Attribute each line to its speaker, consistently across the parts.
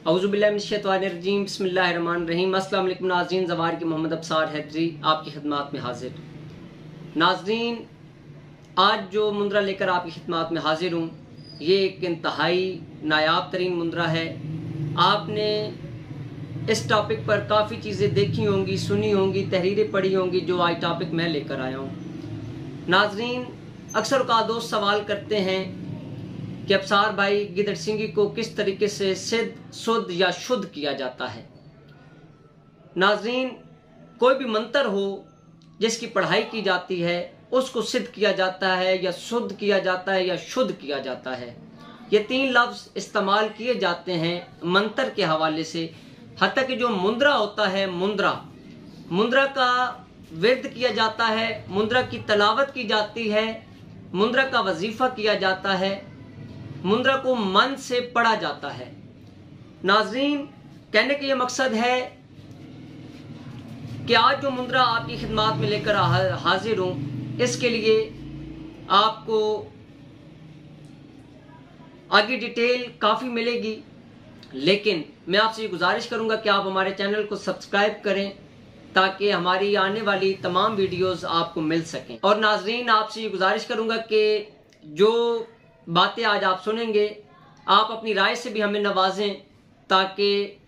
Speaker 1: औज़ुबिल्लाहिमिनश्शैतानिर्रजीम बिस्मिल्लाहिर्रहमानिर्रहीम। अस्सलाम वालेकुम नाज़रीन, ज़वार की मोहम्मद अब्सार हैदरी आपकी खिदमत में हाजिर। नाज़रीन, आज जो मुंदरा लेकर आपकी खिदमत में हाजिर हूँ, ये एक इंतहाई नायाब तरीन मुंदरा है। आपने इस टॉपिक पर काफ़ी चीज़ें देखी होंगी, सुनी होंगी, तहरीरें पढ़ी होंगी, जो आज टॉपिक मैं लेकर आया हूँ। नाज़रीन, अक्सर औक़ात दोस्त सवाल करते हैं कि अब्सार भाई, गिदड़ सिंगी को किस तरीके से सिद्ध, शुद्ध या शुद्ध किया जाता है। नाज़रीन, कोई भी मंत्र हो जिसकी पढ़ाई की जाती है, उसको सिद्ध किया जाता है या शुद्ध किया जाता है या शुद्ध किया जाता है। ये तीन लफ्ज़ इस्तेमाल किए जाते हैं मंत्र के हवाले से। हत्ता कि जो मुंदरा होता है, मुंदरा का विर्द किया जाता है, मुंदरा की तलावत की जाती है, मुंदरा का वजीफ़ा किया जाता है, मुंदरा को मन से पढ़ा जाता है। नाज़रीन, कहने का ये मकसद है कि आज जो मुंदरा आपकी खिदमत में लेकर हाजिर हूँ, इसके लिए आपको आगे डिटेल काफ़ी मिलेगी, लेकिन मैं आपसे ये गुजारिश करूँगा कि आप हमारे चैनल को सब्सक्राइब करें ताकि हमारी आने वाली तमाम वीडियोस आपको मिल सकें। और नाज़रीन, आपसे ये गुजारिश करूँगा कि जो बातें आज आप सुनेंगे, आप अपनी राय से भी हमें नवाजें ताकि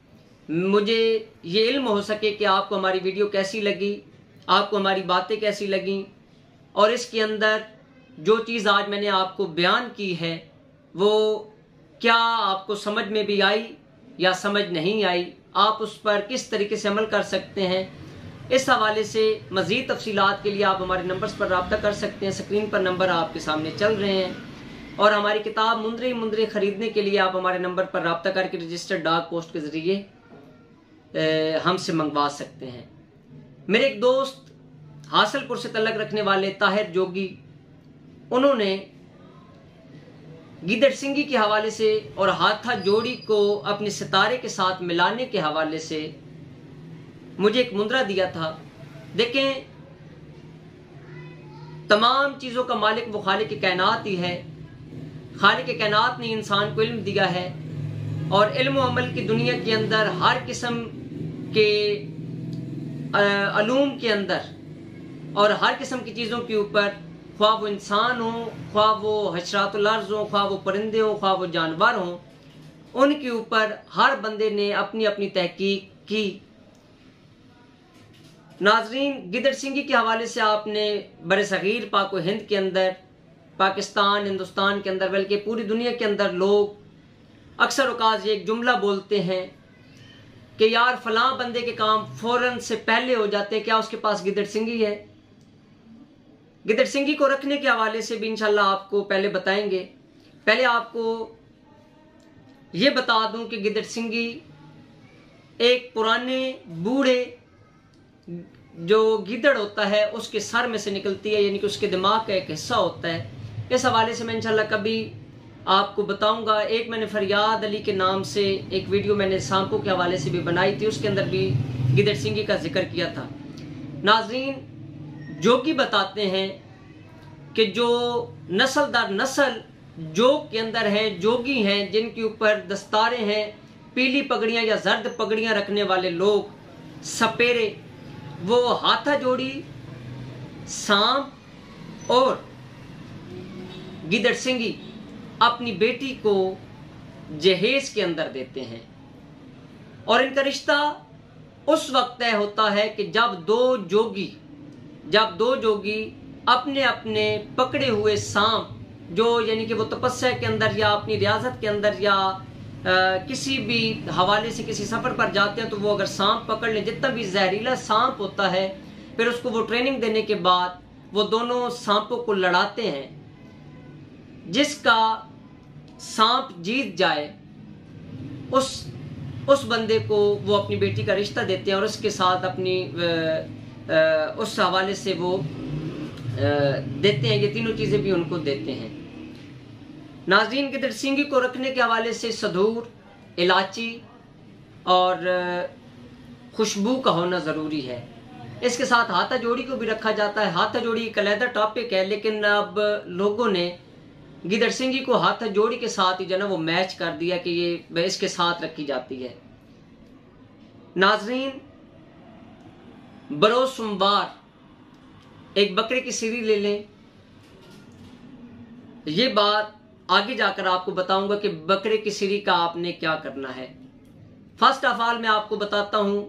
Speaker 1: मुझे ये इल्म हो सके कि आपको हमारी वीडियो कैसी लगी, आपको हमारी बातें कैसी लगीं, और इसके अंदर जो चीज़ आज मैंने आपको बयान की है वो क्या आपको समझ में भी आई या समझ नहीं आई, आप उस पर किस तरीके से अमल कर सकते हैं। इस हवाले से मज़ीद तफसीलात के लिए आप हमारे नंबर्स पर रब्ता कर सकते हैं। स्क्रीन पर नंबर आपके सामने चल रहे हैं। और हमारी किताब मुंदरे ख़रीदने के लिए आप हमारे नंबर पर रब्ता करके रजिस्टर्ड डाक पोस्ट के ज़रिए हमसे मंगवा सकते हैं। मेरे एक दोस्त हासिलपुर से तल्लक रखने वाले ताहिर जोगी, उन्होंने गिदड़ सिंगी के हवाले से और हाथा जोड़ी को अपने सितारे के साथ मिलाने के हवाले से मुझे एक मुंदरा दिया था। देखें, तमाम चीज़ों का मालिक वो खालिक कायनात ही है। खालिक कायनात ने इंसान को इल्म दिया है, और इल्म व अमल की दुनिया के अंदर हर किस्म के अलूम के अंदर और हर किस्म की चीज़ों के ऊपर, ख्वाह वो इंसान हो, ख्वाह वो हशरातुल अर्ज़ हो, ख्वाह वो परिंदे हो, ख्वाह वो जानवर हों, उनके ऊपर हर बंदे ने अपनी अपनी तहकीक की। नाज़रीन, गिदड़ सिंगी के हवाले से आपने बड़े सगीर पाक व हिंद के अंदर, पाकिस्तान, हिंदुस्तान के अंदर, बल्कि पूरी दुनिया के अंदर लोग अक्सर औक़ात एक जुमला बोलते हैं कि यार फलां बंदे के काम फ़ौरन से पहले हो जाते हैं, क्या उसके पास गिदड़ सिंगी है। गिदड़ सिंगी को रखने के हवाले से भी इंशाल्लाह आपको पहले बताएंगे। पहले आपको ये बता दूं कि गिदड़ सिंगी एक पुराने बूढ़े जो गिदड़ होता है उसके सर में से निकलती है, यानी कि उसके दिमाग का एक हिस्सा होता है। इस हवाले से मैं इंशाल्लाह कभी आपको बताऊंगा। एक मैंने फरियाद अली के नाम से एक वीडियो मैंने सांपों के हवाले से भी बनाई थी, उसके अंदर भी गिदड़ सिंगी का जिक्र किया था। नाज़रीन, जोगी बताते हैं कि जो नस्ल दर नस्ल जोग के अंदर हैं, जोगी हैं, जिनके ऊपर दस्तारें हैं, पीली पगड़ियाँ या जर्द पगड़ियाँ रखने वाले लोग, सपेरे, वो हाथा जोड़ी, सांप और गिदड़ सिंगी अपनी बेटी को जहेज के अंदर देते हैं। और इनका रिश्ता उस वक्त तय होता है कि जब दो जोगी अपने अपने पकड़े हुए सांप, जो यानी कि वो तपस्या के अंदर या अपनी रियाजत के अंदर या किसी भी हवाले से किसी सफ़र पर जाते हैं, तो वो अगर सांप पकड़ लें, जितना भी जहरीला सांप होता है, फिर उसको वो ट्रेनिंग देने के बाद वो दोनों सांपों को लड़ाते हैं। जिसका सांप जीत जाए उस बंदे को वो अपनी बेटी का रिश्ता देते हैं, और उसके साथ अपनी उस हवाले से वो देते हैं। ये तीनों चीज़ें भी उनको देते हैं। नाज़रीन, गिदड़ सिंगी को रखने के हवाले से सधूर, इलायची और खुशबू का होना ज़रूरी है। इसके साथ हाथा जोड़ी को भी रखा जाता है। हाथा जोड़ी एक अलहदा टॉपिक है, लेकिन अब लोगों ने गिदड़ सिंगी को हाथ जोड़ी के साथ ही जो ना वो मैच कर दिया कि ये इसके साथ रखी जाती है। नाजरीन, बरोज सोमवार एक बकरे की सीरी ले लें। ये बात आगे जाकर आपको बताऊंगा कि बकरे की सीरी का आपने क्या करना है। फर्स्ट ऑफ ऑल मैं आपको बताता हूं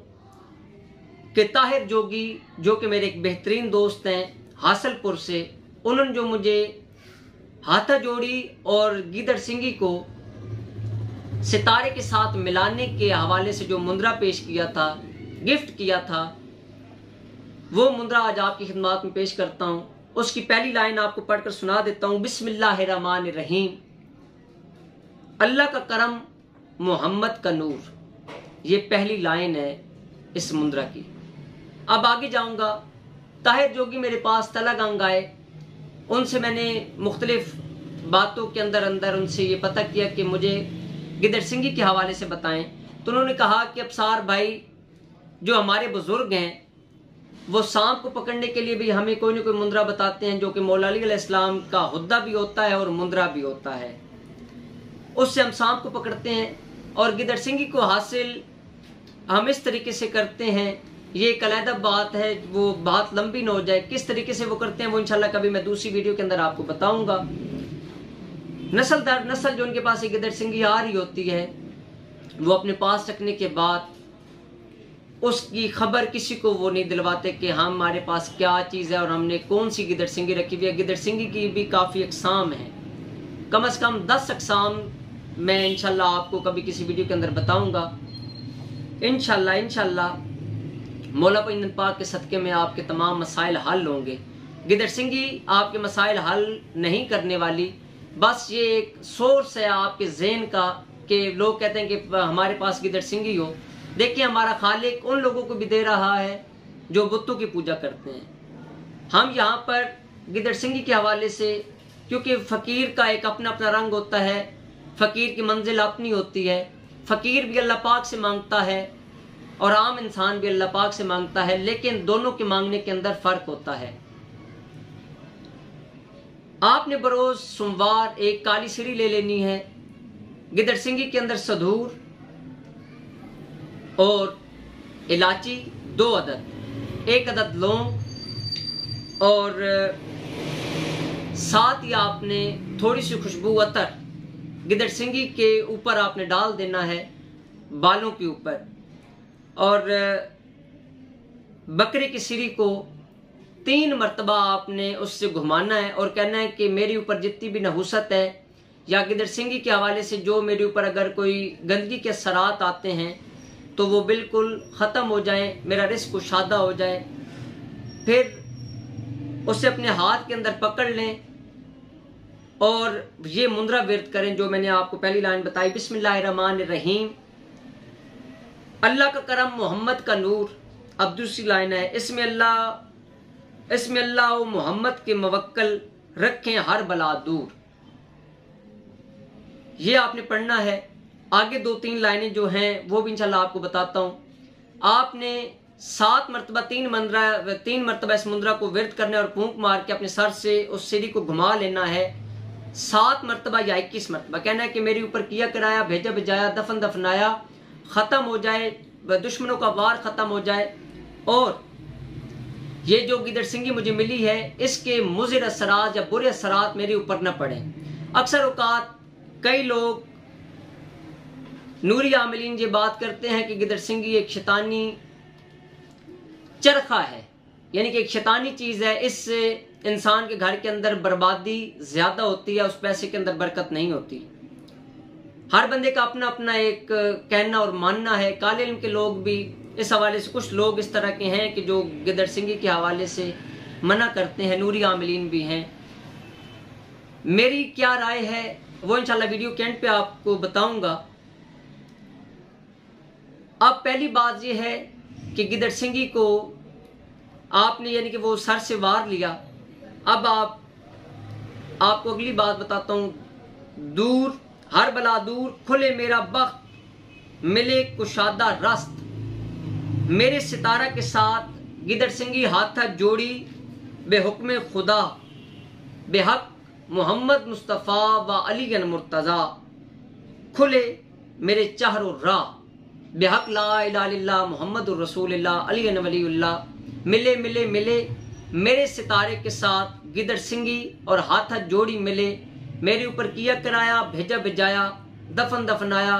Speaker 1: कि ताहिर जोगी, जो कि मेरे एक बेहतरीन दोस्त हैं हासलपुर से, उन्होंने जो मुझे हाथा जोड़ी और गिदड़ सिंगी को सितारे के साथ मिलाने के हवाले से जो मुंद्रा पेश किया था, गिफ्ट किया था, वो मुंद्रा आज आपकी खिदमत में पेश करता हूं। उसकी पहली लाइन आपको पढ़कर सुना देता हूं। बिस्मिल्लाहिर्रहमानिर्रहीम। अल्लाह का करम, मोहम्मद का नूर। ये पहली लाइन है इस मुंद्रा की। अब आगे जाऊंगा। ताहिर जोगी मेरे पास तलगंग आए, उनसे मैंने मुख्तलिफ बातों के अंदर उनसे ये पता किया कि मुझे गिदड़ सिंगी के हवाले से बताएं। तो उन्होंने कहा कि अबसार भाई, जो हमारे बुजुर्ग हैं वो सांप को पकड़ने के लिए भी हमें कोई ना कोई मुंद्रा बताते हैं, जो कि मौला अली अलैहिस्सलाम का हुद्दा भी होता है और मुंद्रा भी होता है। उससे हम सांप को पकड़ते हैं और गिदड़ सिंगी को हासिल हम इस तरीके से करते हैं। ये एक अलग बात है, वो बात लंबी ना हो जाए। किस तरीके से वो करते हैं वो इंशाल्लाह कभी मैं दूसरी वीडियो के अंदर आपको बताऊंगा। नस्ल दर नस्ल जो उनके पास एक गिदड़ सिंगी आ रही होती है, वो अपने पास रखने के बाद उसकी खबर किसी को वो नहीं दिलवाते कि हमारे पास क्या चीज़ है और हमने कौन सी गिदड़ सिंगी रखी हुई है। गिदड़ सिंगी की भी काफ़ी अकसाम है, कम से कम 10 अकसाम मैं इंशाल्लाह आपको कभी किसी वीडियो के अंदर बताऊंगा। इंशाल्लाह मौला पाक के सदक़े में आपके तमाम मसाइल हल होंगे। गिदड़ सिंगी आपके मसाइल हल नहीं करने वाली, बस ये एक सोर्स है आपके ज़हन का कि लोग कहते हैं कि हमारे पास गिदड़ सिंगी हो। देखिए, हमारा खालिक उन लोगों को भी दे रहा है जो बुतों की पूजा करते हैं। हम यहाँ पर गिदड़ सिंगी के हवाले से, क्योंकि फ़कीर का एक अपना अपना रंग होता है, फ़कीर की मंजिल अपनी होती है। फ़कीर भी अल्लाह पाक से मांगता है और आम इंसान भी अल्लाह पाक से मांगता है, लेकिन दोनों के मांगने के अंदर फ़र्क होता है। आपने बरोज सोमवार एक काली सिरी ले लेनी है। गिदड़ सिंगी के अंदर सधूर और इलाची 2 अदद, 1 अदद लौंग और साथ ही आपने थोड़ी सी खुशबू अतर गिदड़ सिंगी के ऊपर आपने डाल देना है, बालों के ऊपर। और बकरे की सिरी को 3 मरतबा आपने उससे घुमाना है और कहना है कि मेरे ऊपर जितनी भी नहुसत है या गिदड़ सिंगी के हवाले से जो मेरे ऊपर अगर कोई गंदगी के असरात आते हैं तो वो बिल्कुल ख़त्म हो जाए, मेरा रिस्क कुशादा हो जाए। फिर उसे अपने हाथ के अंदर पकड़ लें और ये मुंद्रा विर्द करें जो मैंने आपको पहली लाइन बताई। बिस्मिल्लाहिर्रहमानिर्रहीम। अल्लाह का करम, मोहम्मद का नूर। अब दूसरी लाइन है, इसमें अल्लाह मोहम्मद के मवक्कल रखें हर बला दूर। ये आपने पढ़ना है। आगे 2-3 लाइनें जो हैं वो भी इंशाल्लाह आपको बताता हूं। आपने 7 मरतबा 3 मरतबा इस मुंद्रा को विर्द करना है और फूंक मार के अपने सर से उस सीढ़ी को घुमा लेना है 7 मरतबा या 21 मरतबा। कहना है कि मेरे ऊपर किया कराया, भेजा भिजाया, दफन दफनाया ख़त्म हो जाए, दुश्मनों का वार ख़त्म हो जाए और ये जो गिदड़ सिंगी मुझे मिली है इसके मुज़िर असरात या बुरे असरात मेरे ऊपर न पड़े। अक्सर औकात कई लोग नूरी आमिलीन ये बात करते हैं कि गिदड़ सिंगी एक शैतानी चरखा है, यानी कि एक शैतानी चीज़ है, इससे इंसान के घर के अंदर बर्बादी ज़्यादा होती है, उस पैसे के अंदर बरकत नहीं होती। हर बंदे का अपना अपना एक कहना और मानना है। काले इल्म के लोग भी इस हवाले से, कुछ लोग इस तरह के हैं कि जो गिदड़ सिंगी के हवाले से मना करते हैं, नूरी आमिलीन भी हैं। मेरी क्या राय है वो इंशाल्लाह वीडियो के एंड पे आपको बताऊंगा। अब पहली बात ये है कि गिदड़ सिंगी को आपने यानी कि वो सर से वार लिया। अब आपको अगली बात बताता हूँ। दूर हर बला दूर, खुले मेरा बख्त, मिले कुशादा रस्त, मेरे सितारा के साथ गिदड़ सिंगी हाथ जोड़ी, बेहुक्म खुदा, बेहक मोहम्मद मुस्तफ़ा व अली मुर्तज़ा खुले मेरे चहरो राह बेहक ला इलाहा इल्लल्लाह मुहम्मदुर रसूलुल्लाह अली वलीउल्लाह मिले मिले मिले मेरे सितारे के साथ गिदड़ सिंगी और हाथ जोड़ी मिले मेरे ऊपर किया कराया भेजा भिजाया दफन दफनाया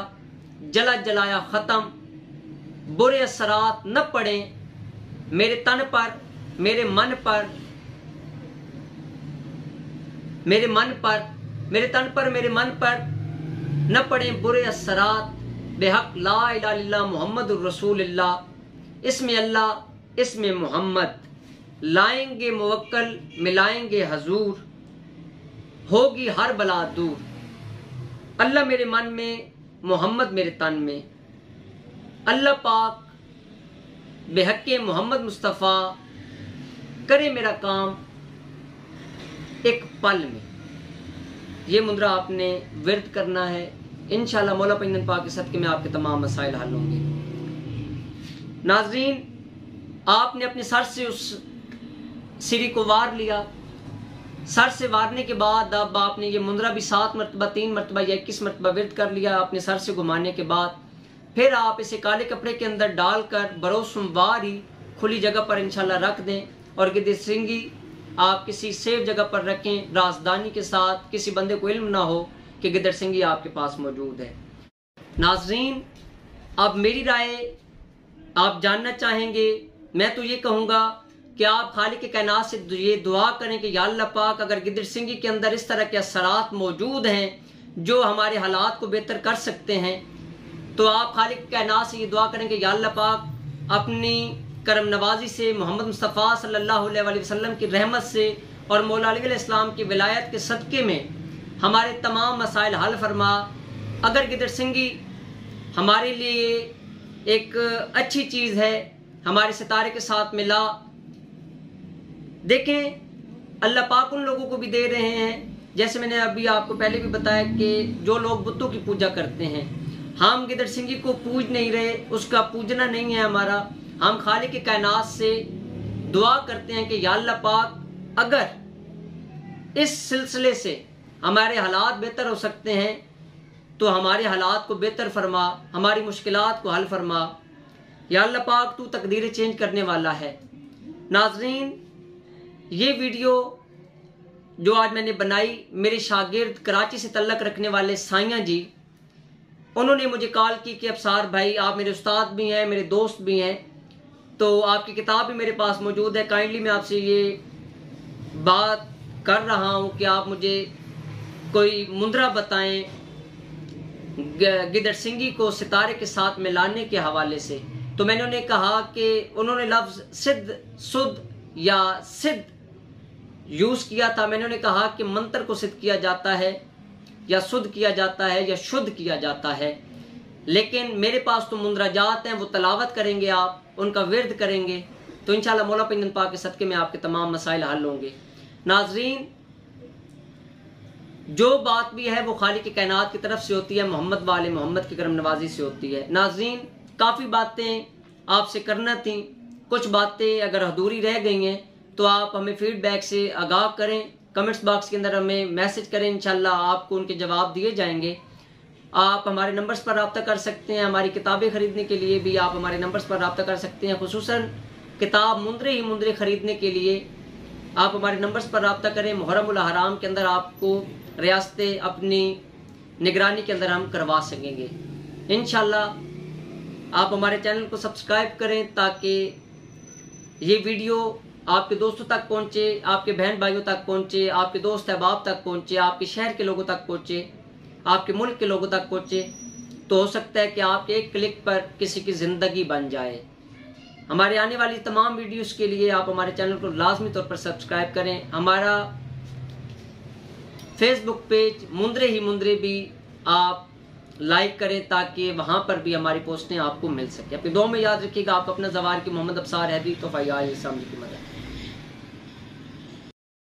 Speaker 1: जला जलाया ख़त्म बुरे असरात न पड़े मेरे तन पर मेरे मन पर मेरे मन पर मेरे तन पर मेरे मन पर न पड़े बुरे असरात बेहक ला इलाहा इल्लल्लाह मुहम्मदुर रसूलुल्लाह इसमें अल्लाह इसमें मोहम्मद लाएंगे मुवक्कल मिलाएंगे हजूर होगी हर बला दूर अल्लाह मेरे मन में मोहम्मद मेरे तन में अल्लाह पाक बेहक़ मोहम्मद मुस्तफ़ा करे मेरा काम एक पल में। ये मुद्रा आपने विर्द करना है। इंशाअल्लाह मौला पंजन पाक के सदक़े में आपके तमाम मसाइल हल होंगे। नाज़रीन, आपने अपने सर से उस सीढ़ी को वार लिया। सर से वारने के बाद अब आपने ये मुद्रा भी 7 मरतबा 3 मरतबा या 21 मरतबा विर्द कर लिया। अपने सर से घुमाने के बाद फिर आप इसे काले कपड़े के अंदर डालकर बरोसोमवार ही खुली जगह पर इंशाल्लाह रख दें और गिद्ध सिंगी आप किसी सेफ जगह पर रखें, राजधानी के साथ, किसी बंदे को इल्म ना हो कि गिदड़ सिंगी आपके पास मौजूद है। नाजरीन, अब मेरी राय आप जानना चाहेंगे। मैं तो ये कहूँगा कि आप खालिक कायनात से ये दुआ करें कि या अल्लाह पाक अगर गिदड़ सिंगी के अंदर इस तरह के असरात मौजूद हैं जो हमारे हालात को बेहतर कर सकते हैं, तो आप खालिक कायनात से ये दुआ करें कि या अल्लाह पाक अपनी करम नवाजी से मोहम्मद मुस्तफ़ा सल्लल्लाहु अलैहि वसल्लम की रहमत से और मौला अली अलैहिस्सलाम की विलायत के सदक़े में हमारे तमाम मसाइल हल फरमा। अगर गिदड़ सिंगी हमारे लिए एक अच्छी चीज़ है, हमारे सितारे के साथ मिला, देखें अल्लाह पाक उन लोगों को भी दे रहे हैं, जैसे मैंने अभी आपको पहले भी बताया कि जो लोग बुतों की पूजा करते हैं, हम गिदड़ सिंगी को पूज नहीं रहे, उसका पूजना नहीं है हमारा। हम खालिक कायनात से दुआ करते हैं कि या अल्लाह पाक अगर इस सिलसिले से हमारे हालात बेहतर हो सकते हैं तो हमारे हालात को बेहतर फरमा, हमारी मुश्किलात को हल फरमा। या अल्लाह पाक तू तकदीरें चेंज करने वाला है। नाजरीन, ये वीडियो जो आज मैंने बनाई, मेरे शागिर्द कराची से तल्लक रखने वाले साइया जी, उन्होंने मुझे कॉल की कि अफसार भाई आप मेरे उस्ताद भी हैं, मेरे दोस्त भी हैं, तो आपकी किताब भी मेरे पास मौजूद है। काइंडली मैं आपसे ये बात कर रहा हूँ कि आप मुझे कोई मुद्रा बताएं गिदड़ सिंगी को सितारे के साथ मिलाने के हवाले से। तो मैंने उन्हें कहा कि उन्होंने लफ्ज़ सिद्ध सुद या सिद्ध यूज़ किया था। मैंने उन्हें कहा कि मंत्र को सिद्ध किया जाता है या शुद्ध किया जाता है या शुद्ध किया जाता है, लेकिन मेरे पास तो मुंदराजात हैं, वो तलावत करेंगे, आप उनका विर्द करेंगे तो इंशाल्लाह मौला पंजन पाक के सदक़े में आपके तमाम मसाइल हल होंगे। नाजरीन, जो बात भी है वो खालिक कायनात की तरफ से होती है, मोहम्मद वाले मोहम्मद की करम नवाजी से होती है। नाजरीन, काफ़ी बातें आपसे करना थी, कुछ बातें अगर अधूरी रह गई हैं तो आप हमें फीडबैक से आगाह करें, कमेंट्स बॉक्स के अंदर हमें मैसेज करें, इंशाल्लाह आपको उनके जवाब दिए जाएंगे। आप हमारे नंबर्स पर रब्ता कर सकते हैं। हमारी किताबें ख़रीदने के लिए भी आप हमारे नंबर्स पर रब्ता कर सकते हैं। खुसूसन किताब मुंदरे ही मुंदरे ख़रीदने के लिए आप हमारे नंबर्स पर रब्ता करें। मुहर्रमुल हराम के अंदर आपको रियासतें अपनी निगरानी के अंदर हम करवा सकेंगे इंशाल्लाह। आप हमारे चैनल को सब्सक्राइब करें ताकि ये वीडियो आपके दोस्तों तक पहुँचे, आपके बहन भाइयों तक पहुँचे, आपके दोस्त अहबाब तक पहुँचे, आपके शहर के लोगों तक पहुँचे, आपके मुल्क के लोगों तक पहुँचे। तो हो सकता है कि आपके एक क्लिक पर किसी की ज़िंदगी बन जाए। हमारे आने वाली तमाम वीडियोस के लिए आप हमारे चैनल को लाजमी तौर पर सब्सक्राइब करें। हमारा फेसबुक पेज मुंदरे ही मुंदरे भी आप लाइक करें ताकि वहाँ पर भी हमारी पोस्टें आपको मिल सके। अपनी दुआ में याद रखिएगा। आप अपना ज़वार की मोहम्मद अफसार हैदी तो फ़ैयाल इस्लाम की मदद।